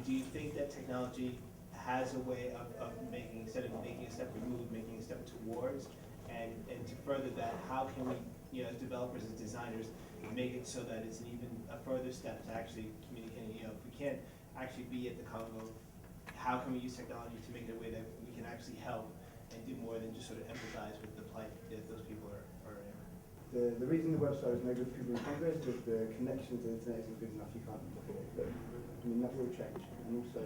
Do you think that technology has a way of making, instead of making a step removed, making a step towards? And to further that, how can we, as developers, as designers, make it so that it's an even a further step to actually communicating? If we can't actually be at the Congo, how can we use technology to make it a way that we can actually help and do more than just sort of empathize with the plight that those people are in? The reason the website was made with people in Congo is that the connection to the internet isn't good enough. You can't look at it. But that will change. And also,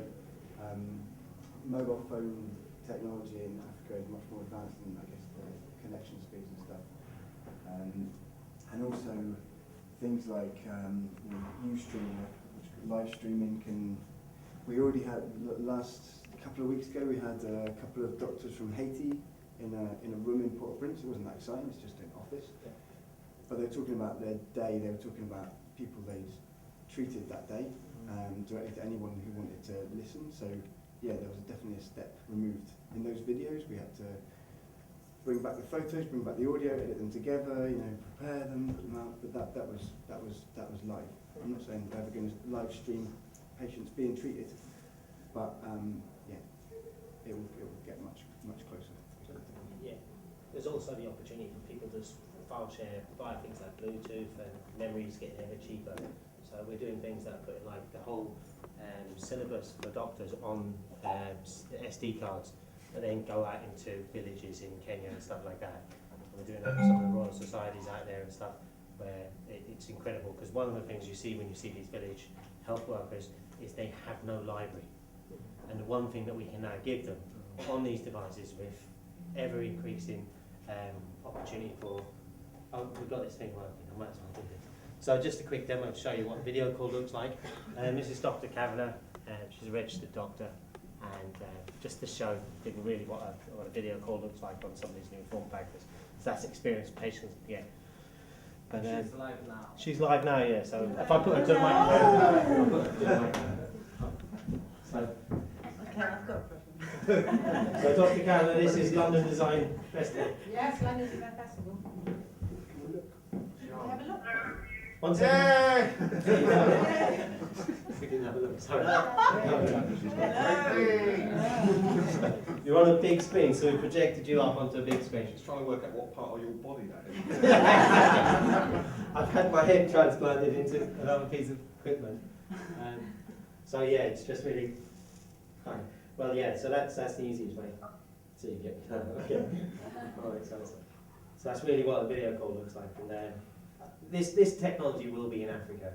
mobile phone technology in Africa is much more advanced than, I guess, the connection speeds and stuff. And also, things like Ustream, which live streaming can. We already had last couple of weeks ago. We had a couple of doctors from Haiti in a room in Port-au-Prince. It wasn't that exciting. It's just an office. Yeah. But they were talking about their day. They were talking about people they'd treated that day, directly to anyone who wanted to listen. So yeah, there was definitely a step removed in those videos. We had to bring back the photos, bring back the audio, edit them together, prepare them, put them out. But that was live. I'm not saying we're ever going to live stream patients being treated, but yeah, it will get much closer. Yeah, there's also the opportunity for people to file share via things like Bluetooth, and memories getting ever cheaper. So we're doing things that put like the whole syllabus for doctors on SD cards, and then go out into villages in Kenya and stuff like that. And we're doing that with some of the Royal Societies out there and stuff, where it's incredible, because one of the things you see when you see these village health workers is they have no library. And the one thing that we can now give them on these devices, with ever increasing opportunity for, we've got this thing working, I might as well do this. So just a quick demo to show you what a video call looks like. This is Dr. Kavanagh, she's a registered doctor, and just to show people really what a video call looks like on some of these new form factors. So that's experience patients get. But, she's live now. She's live now, yeah. So if I put her to the microphone, So, okay, I've got a question. So Dr. Kavanagh, this is London Design Festival. Yes, London Design Festival. Can we have a look? One second. We didn't have a look, sorry. You're on a big screen, so we projected you up onto a big screen. Just trying to work out what part of your body that is. I've had my head transplanted into another piece of equipment. So yeah, it's just really fine. Well, yeah, so that's the easiest way. So you get okay. All right, so that's really what a video call looks like. And this technology will be in Africa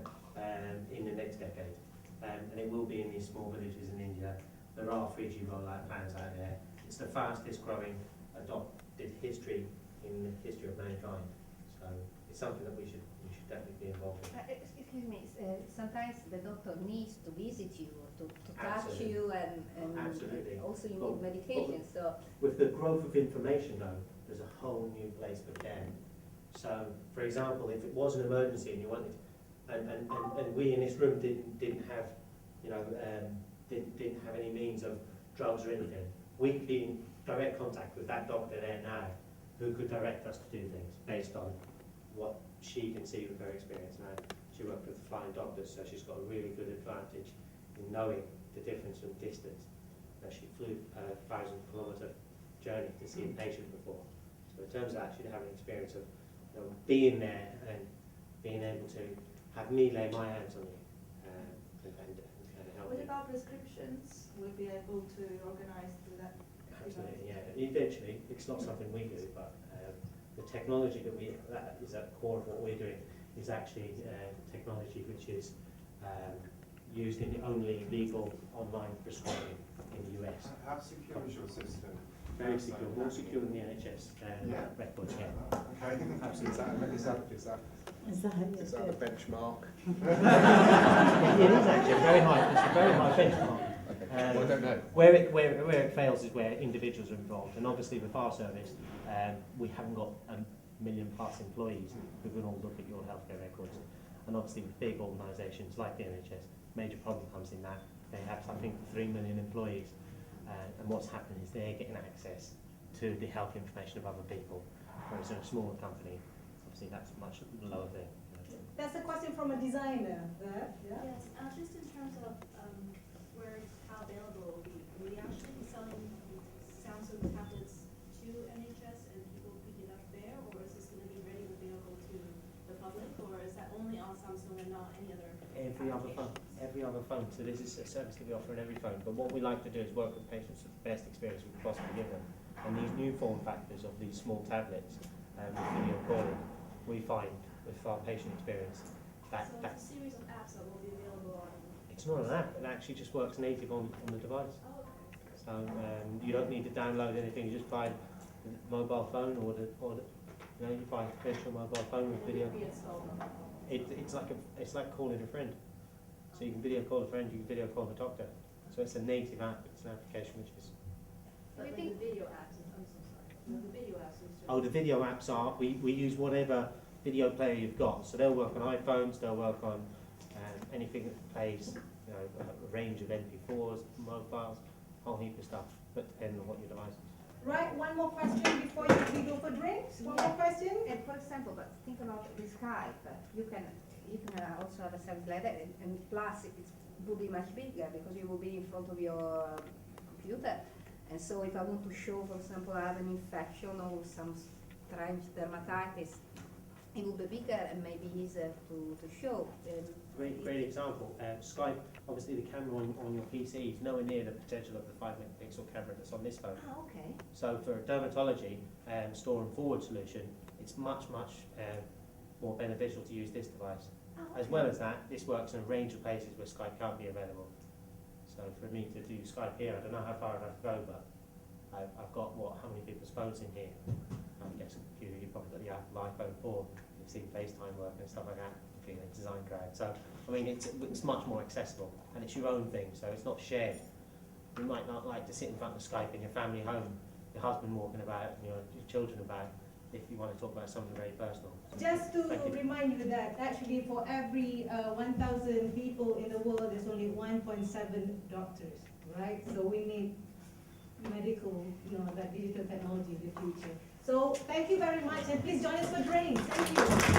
in the next decade, and it will be in these small villages in India. There are 3G rollout plans out there. It's the fastest growing adopted history in the history of mankind. So it's something that we should definitely be involved in. Excuse me, sometimes the doctor needs to visit you, to touch Absolutely. you, and Absolutely. also you need medication. So with the growth of information, though, there's a whole new place for care. So, for example, if it was an emergency and you wanted, and we in this room didn't have, didn't have any means of drugs or anything, we could be in direct contact with that doctor there now, who could direct us to do things based on what she can see with her experience now. She worked with flying doctors, so she's got a really good advantage in knowing the difference in distance. She flew a 1,000-kilometre journey to see a patient before. So in terms of actually having experience of being there and being able to have me lay my hands on you and help What you. about prescriptions? Will be able to organise through that? Absolutely, yeah. Eventually, it's not something we do, but the technology that is at the core of what we're doing is actually technology which is used in the only legal online prescribing in the US. How secure is your system? Very secure, more secure than the NHS records, yeah. Okay, absolutely. Is that a benchmark? It is actually a very high. It's a very high benchmark. Well, I don't know. Where it fails is where individuals are involved, and obviously with our service, we haven't got a million+ employees who can all look at your healthcare records. And obviously with big organisations like the NHS, major problem comes in that they have something for 3 million employees, and what's happening is they're getting access to the health information of other people, whereas in a smaller company, obviously that's a much lower thing. That's a question from a designer there. Yeah? Yes, just in terms of where not Samsung and not any other Every other phone, applications. every other phone. So this is a service that we offer in every phone. But what we like to do is work with patients with the best experience we can possibly give them. And these new form factors of these small tablets with video calling, we find with our patient experience that So it's a series of apps that will be available on. it's not an app. It actually just works native on the device. Oh, okay. So you don't need to download anything. You just buy the mobile phone or the you know, you buy a traditional mobile phone with video. Will it be installed on the phone? It's like calling a friend. So you can video call a friend, you can video call the doctor. So it's a native app. It's an application which is. But like the video apps, I'm so sorry. No, the video apps is just. Oh, the video apps are, we use whatever video player you've got. So they'll work on iPhones, they'll work on anything that plays, you know, a range of MP4s, mobiles, a whole heap of stuff, but depending on what your device is. Right, one more question before we go for drinks. One more question? And for example, but think about the Skype, you can also have a service like that, and plus it will be much bigger because you will be in front of your computer. And so if I want to show, for example, I have an infection or some strange dermatitis, it will be bigger and maybe easier to show. Great example. Skype, obviously the camera on your PC is nowhere near the potential of the 5-megapixel camera that's on this phone. Ah, okay. So for a dermatology store and forward solution, it's much more beneficial to use this device. Ah, As okay. well as that, this works in a range of places where Skype can't be available. So for me to do Skype here, I don't know how far I'd have to go, but I've got how many people's phones in here? I'm guessing a few, you've probably got the Apple iPhone 4, you've seen FaceTime work and stuff like that, if you're a design grad. So, I mean, it's much more accessible, and it's your own thing, so it's not shared. You might not like to sit in front of Skype in your family home, your husband walking about, and your children about, if you want to talk about something very personal. Just to Thank you. remind you that actually for every 1,000 people in the world, there's only 1.7 doctors, right? So we need medical, that digital technology in the future. So thank you very much, and please join us for drinks. Thank you.